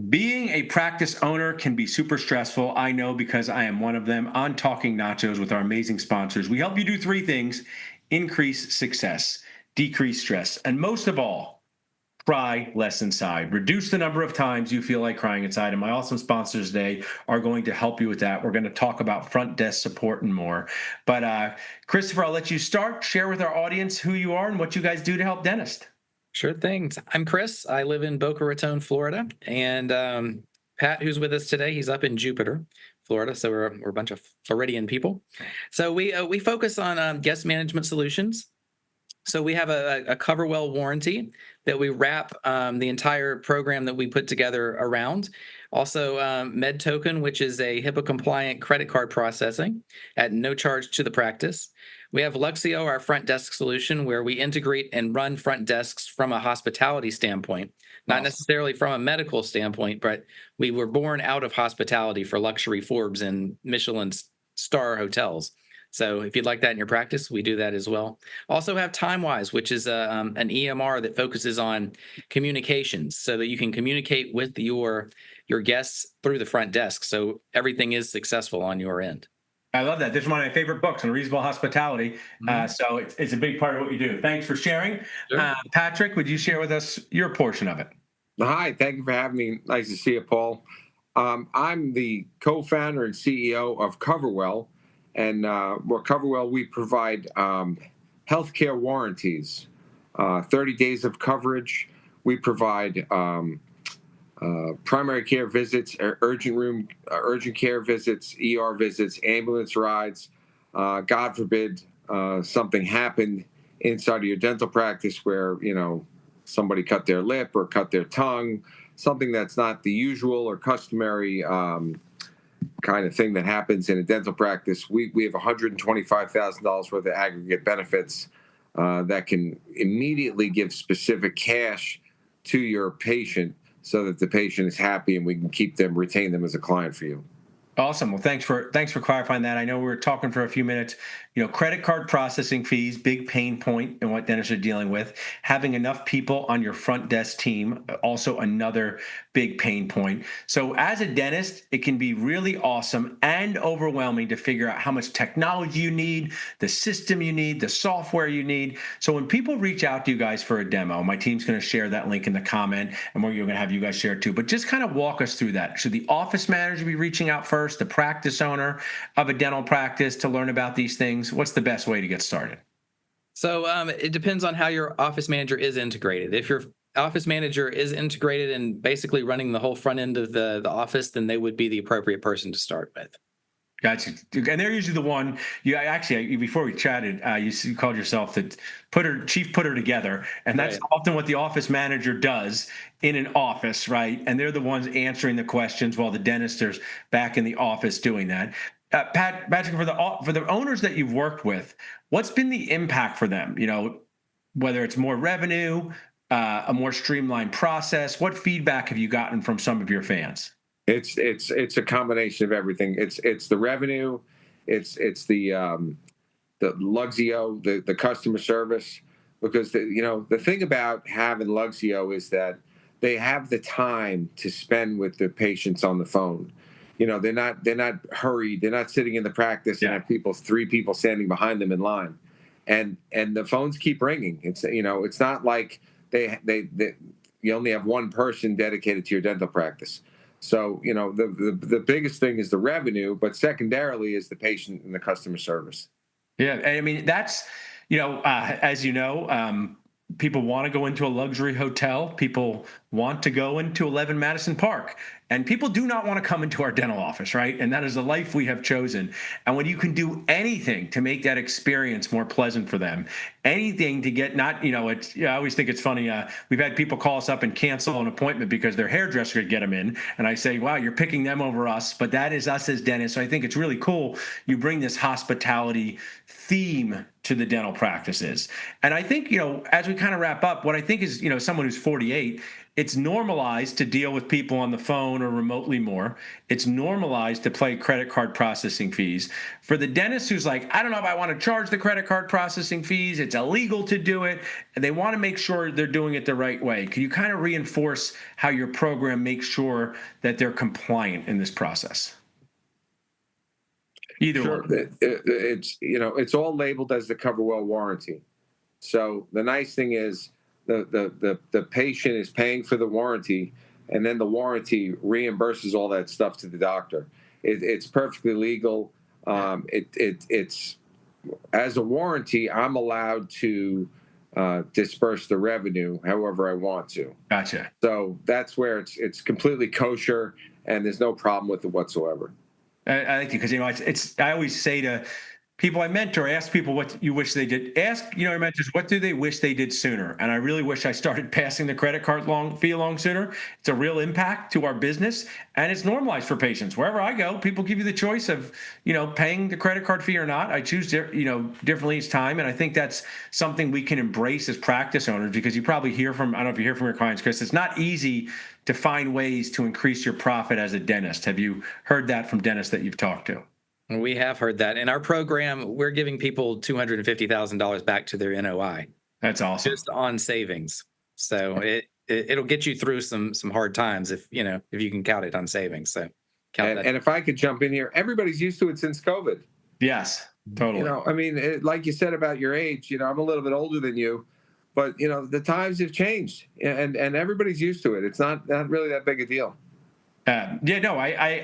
Being a practice owner can be super stressful. I know because I am one of them. On Talking Nachos with our amazing sponsors, we help you do three things: increase success, decrease stress, and most of all, cry less inside. Reduce the number of times you feel like crying inside. And my awesome sponsors today are going to help you with that. We're going to talk about front desk support and more. But Christopher, I'll let you start. Share with our audience who you are and what you guys do to help dentists. Sure thing. I'm Chris. I live in Boca Raton, Florida. And Pat, who's with us today, he's up in Jupiter, Florida. So we're a bunch of Floridian people. So we focus on guest management solutions. So we have a Coverwell warranty that we wrap the entire program that we put together around. Also, MedToken, which is a HIPAA-compliant credit card processing at no charge to the practice. We have Luxio, our front desk solution, where we integrate and run front desks from a hospitality standpoint, not necessarily from a medical standpoint, but we were born out of hospitality for luxury Forbes and Michelin star hotels. So if you'd like that in your practice, we do that as well. Also have TimeWise, which is an EMR that focuses on communications so that you can communicate with your guests through the front desk. So everything is successful on your end. I love that. This is one of my favorite books on reasonable hospitality. So it's a big part of what we do. Thanks for sharing. Sure. Patrick, would you share with us your portion of it? Hi, thank you for having me. Nice to see you, Paul. I'm the co-founder and CEO of Coverwell, and we're Coverwell. We provide healthcare warranties, 30 days of coverage. We provide primary care visits, urgent care visits, ER visits, ambulance rides. God forbid something happened inside of your dental practice where somebody cut their lip or cut their tongue, something that's not the usual or customary kind of thing that happens in a dental practice. We have $125,000 worth of aggregate benefits that can immediately give specific cash to your patient so that the patient is happy and we can retain them as a client for you. Awesome. Well, thanks for clarifying that. I know we were talking for a few minutes. Credit card processing fees, big pain point in what dentists are dealing with. Having enough people on your front desk team, also another big pain point. So as a dentist, it can be really awesome and overwhelming to figure out how much technology you need, the system you need, the software you need. So when people reach out to you guys for a demo, my team's going to share that link in the comment, and we're going to have you guys share it too. But just kind of walk us through that. Should the office manager be reaching out first? The practice owner of a dental practice to learn about these things? What's the best way to get started? So it depends on how your office manager is integrated. If your office manager is integrated and basically running the whole front end of the office, then they would be the appropriate person to start with. Gotcha. And they're usually the one before we chatted, you called yourself the chief putter together. And that's Right. often what the office manager does in an office, right? And they're the ones answering the questions while the dentist is back in the office doing that. Patrick, for the owners that you've worked with, what's been the impact for them? Whether it's more revenue, a more streamlined process, what feedback have you gotten from some of your fans? It's a combination of everything. It's the revenue, it's the Luxio, the customer service, because the thing about having Luxio is that they have the time to spend with the patients on the phone. They're not hurried. They're not sitting in the practice and have three people standing behind them in line, and the phones keep ringing. It's not like they you only have one person dedicated to your dental practice. So, the biggest thing is the revenue, but secondarily is the patient and the customer service. Yeah. I mean, that's, as people want to go into a luxury hotel. People want to go into 11 Madison Park. And people do not want to come into our dental office, right? And that is the life we have chosen. And when you can do anything to make that experience more pleasant for them, anything to get I always think it's funny. We've had people call us up and cancel an appointment because their hairdresser could get them in. And I say, wow, you're picking them over us. But that is us as dentists. So I think it's really cool. You bring this hospitality theme to the dental practices. And I think, as we kind of wrap up, what I think is, someone who's 48, it's normalized to deal with people on the phone or remotely more. It's normalized to pay credit card processing fees. For the dentist who's like, I don't know if I want to charge the credit card processing fees, it's illegal to do it, and they want to make sure they're doing it the right way. Can you kind of reinforce how your program makes sure that they're compliant in this process? Either Sure. one. It's all labeled as the Coverwell warranty. So the nice thing is the patient is paying for the warranty, and then the warranty reimburses all that stuff to the doctor. It's perfectly legal. It's as a warranty, I'm allowed to disperse the revenue however I want to. Gotcha. So that's where it's completely kosher, and there's no problem with it whatsoever. I like it because I always say to people I mentor, ask people what you wish they did. Ask your mentors, what do they wish they did sooner? And I really wish I started passing the credit card fee along sooner. It's a real impact to our business, and it's normalized for patients. Wherever I go, people give you the choice of paying the credit card fee or not. I choose differently each time, and I think that's something we can embrace as practice owners, because you probably hear from, I don't know if you hear from your clients, Chris, it's not easy to find ways to increase your profit as a dentist. Have you heard that from dentists that you've talked to? We have heard that. In our program, we're giving people $250,000 back to their NOI. That's awesome. Just on savings. So it'll get you through some hard times if you can count it on savings. So and if I could jump in here, everybody's used to it since COVID. Yes, totally. Like you said about your age, I'm a little bit older than you, but the times have changed, and everybody's used to it. It's not really that big a deal. I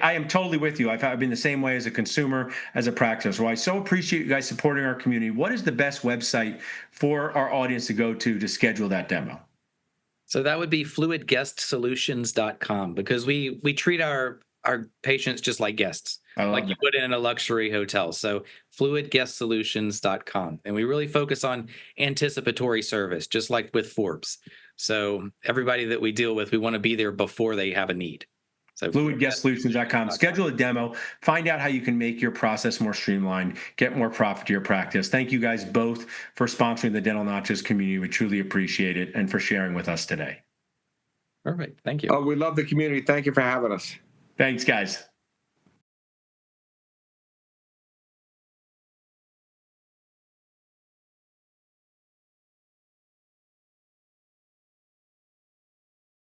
am totally with you. I've been the same way as a consumer, as a practitioner. So I so appreciate you guys supporting our community. What is the best website for our audience to go to schedule that demo? So that would be fluidguestsolutions.com, because we treat our patients just like guests, like you would in a luxury hotel. So fluidguestsolutions.com. And we really focus on anticipatory service, just like with Forbes. So everybody that we deal with, we want to be there before they have a need. So fluidguestsolutions.com. Schedule a demo. Find out how you can make your process more streamlined, get more profit to your practice. Thank you guys both for sponsoring the Dental Nachos community. We truly appreciate it, and for sharing with us today. Perfect. Thank you. Oh, we love the community. Thank you for having us. Thanks, guys.